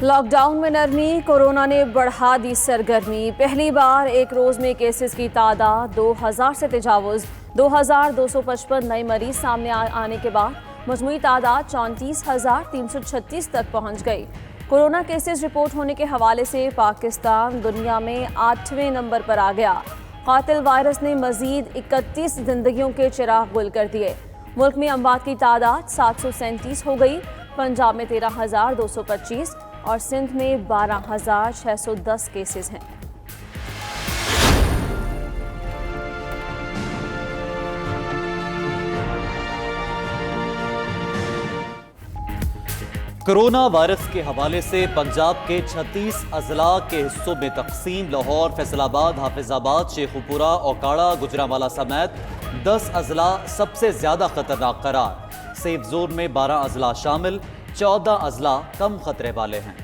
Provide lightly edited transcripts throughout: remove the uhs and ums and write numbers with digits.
Lockdown में नरमी, corona ने बढ़ा दी सरगर्मी। पहली बार एक रोज में केसेस की तादाद 2000 से तजावुज। 2255 नए मरीज सामने आने के बाद मजमूई तादाद 34,336 तक पहुंच गई। कोरोना केसेस रिपोर्ट होने के हवाले से पाकिस्तान दुनिया में 8वें नंबर पर आ गया। कातिल वायरस ने मजीद 31 जिंदगियों के चिराग गुल कर दिए। मुल्क में अमवात की तादाद 737 हो गई। पंजाब में 13,225 और सिंध में 12,610 केसेस हैं। कोरोना वायरस के हवाले से पंजाब के 36 अजला के हिस्सों में तकसीम। लाहौर, फैसलाबाद, हाफिजाबाद, शेखुपुरा, ओकाड़ा, गुजरांवाला समेत 10 अजला सबसे ज्यादा खतरनाक करार। सेफ जोन में 12 अजला शामिल, 14 अजला कम खतरे वाले हैं।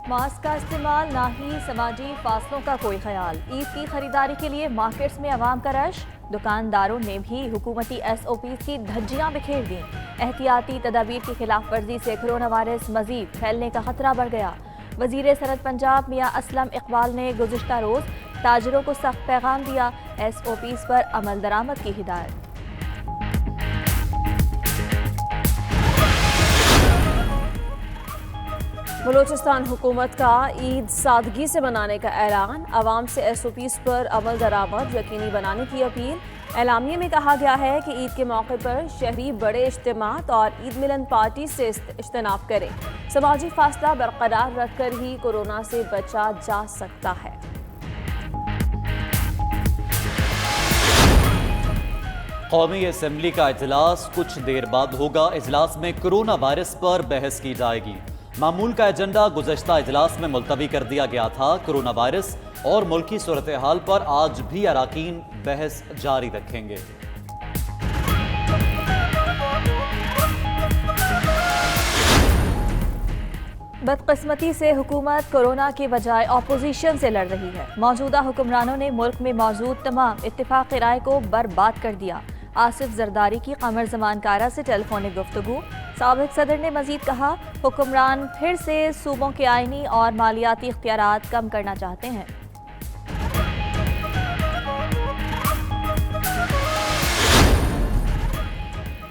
मास्क का इस्तेमाल, ना ही समाजी फासलों का कोई ख्याल। ईद की खरीदारी के लिए मार्केट्स में अवाम का रश। दुकानदारों ने भी हुकूमती SOPs की धज्जियां बिखेर दी। एहतियाती तदाबीर की खिलाफ वर्जी से कोरोना वायरस मजीद फैलने का खतरा बढ़ गया। वजीर सनत पंजाब मियां असलम इकबाल ने गुज़िश्ता रोज ताजरों को सख्त पैगाम दिया। SOPs पर अमल दरामद की हिदायत। बलूचिस्तान हुकूमत का ईद सादगी से मनाने का ऐलान। अवाम से SOPs पर अमल दरामद यकीनी बनाने की अपील। एलामिये में कहा गया है कि ईद के मौके पर शहरी बड़े इज्तिमात और ईद मिलन पार्टी से इज्तनाब करें। समाजी फासला बरकरार रखकर ही कोरोना से बचा जा सकता है। कौमी असम्बली का इजलास कुछ देर बाद होगा। इजलास में कोरोना वायरस पर बहस की जाएगी। मामूल का एजेंडा गुज़श्ता इजलास में मुलतवी कर दिया गया था। कोरोना वायरस और मुल्की सूरत हाल पर आज भी अराकीन बहस जारी रखेंगे। बदकिस्मती से हुकूमत कोरोना के बजाय अपोजिशन से लड़ रही है। मौजूदा हुक्मरानों ने मुल्क में मौजूद तमाम इत्तेफाक राय को बर्बाद कर दिया। आसिफ जरदारी की कमर जमान कारा से टेलीफोनिक गुफ्तगू। साबिक सदर ने मजीद कहा, हुक्मरान फिर से सूबों के आईनी और मालियाती इख्तियारात कम करना चाहते हैं।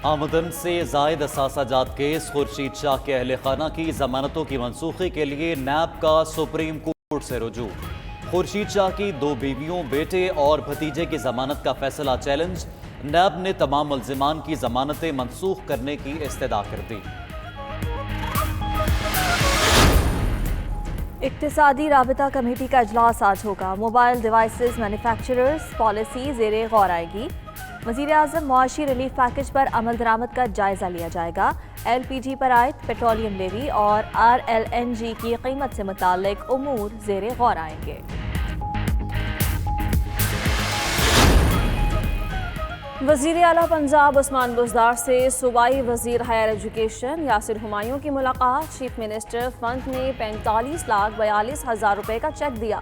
आमदन से जायद असासाजात केस। खुर्शीद शाह के अहल खाना की जमानतों की मनसूखी के लिए नैब का सुप्रीम कोर्ट से रुजू। खुर्शीद शाह की 2 बीवियों, बेटे और भतीजे की जमानत का फैसला चैलेंज। नैब ने तमाम मुल्जिमान की जमानतें मनसूख करने की इस्तदा कर दी। इक्तिसादी राबिता कमेटी का इजलास आज होगा। मोबाइल डिवाइसेस मैन्युफैक्चरर्स पॉलिसी ज़ेरे गौर आएगी। वज़ीर आज़म मुआशी रिलीफ पैकेज पर अमल दरामद का जायजा लिया जाएगा। LPG पर आयद पेट्रोलियम लेवी और RLNG की कीमत से मुताल्लिक उमूर ज़ेरे गौर आएंगे। वज़ीर आला पंजाब उस्मान बुज़दार से सूबाई वज़ीर हायर एजुकेशन यासिर हुमायूं की मुलाकात। चीफ मिनिस्टर फंड ने 45,42,000 रुपए का चेक दिया।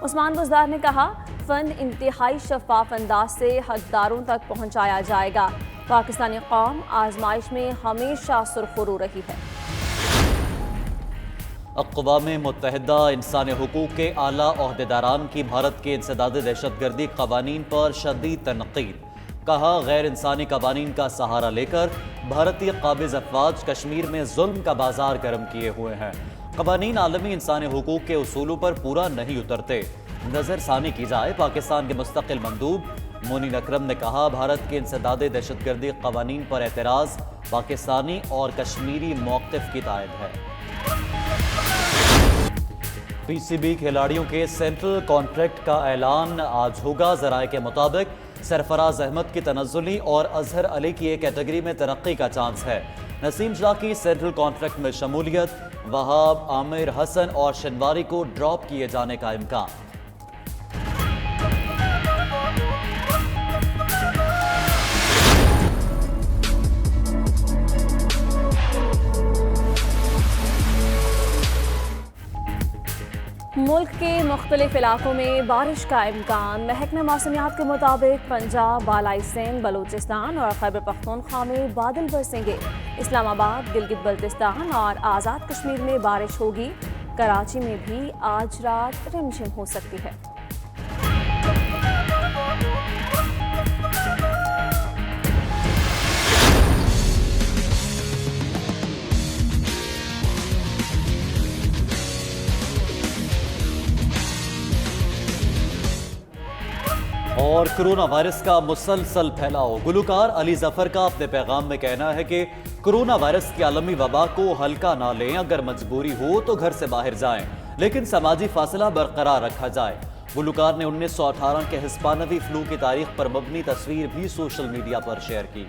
उस्मान बुज़दार ने कहा, फंड इंतहाई शफाफ अंदाज से हकदारों तक पहुँचाया जाएगा। पाकिस्तानी कौम आजमाइश में हमेशा सुरखरू रही है। अक़वाम मुत्तहिदा इंसानी हुकूक के आला ओहदेदारान की भारत के इंसदाद दहशतगर्दी कवानीन पर शदीद तनक़ीद। कहा, गैर इंसानी कवानीन का सहारा लेकर भारतीय काबिज अफवाज कश्मीर में जुल्म का बाजार गर्म किए हुए हैं। कवानीन आलमी इंसानी हुकूक के उसूलों पर पूरा नहीं उतरते। नजर सानी की जाए। पाकिस्तान के मुस्तकिल मंदूब मोनीन अकरम ने कहा, भारत के इंसदाद दहशतगर्दी कवानीन पर एतराज़ पाकिस्तानी और कश्मीरी मौक़िफ़ की तायद है। PCB खिलाड़ियों के सेंट्रल कॉन्ट्रैक्ट का ऐलान आज होगा। ज़राए के मुताबिक सरफराज अहमद की तनज़्ज़ुली और अजहर अली की एक कैटेगरी में तरक्की का चांस है। नसीम शाह की सेंट्रल कॉन्ट्रैक्ट में शमूलियत। वहाब, आमिर, हसन और शनवारी को ड्रॉप किए जाने का इम्कान। मुल्क के मुख्तलिफ इलाकों में बारिश का इम्कान। महकमे मौसमियात के मुताबिक पंजाब, बालाई सिंध, बलूचिस्तान और खैबर पख्तूनख्वा में बादल बरसेंगे। इस्लामाबाद, गिलगित बल्तिस्तान और आज़ाद कश्मीर में बारिश होगी। कराची में भी आज रात रिमझिम हो सकती है। और कोरोना वायरस का मुसलसल फैलाव। गुलकार अली जफर का अपने पैगाम में कहना है कि कोरोना वायरस की आलमी वबा को हल्का ना लें, अगर मजबूरी हो तो घर से बाहर जाएं, लेकिन समाजी फासला बरकरार रखा जाए। गुलकार ने 1918 के हिस्पानवी फ्लू की तारीख पर मबनी तस्वीर भी सोशल मीडिया पर शेयर की।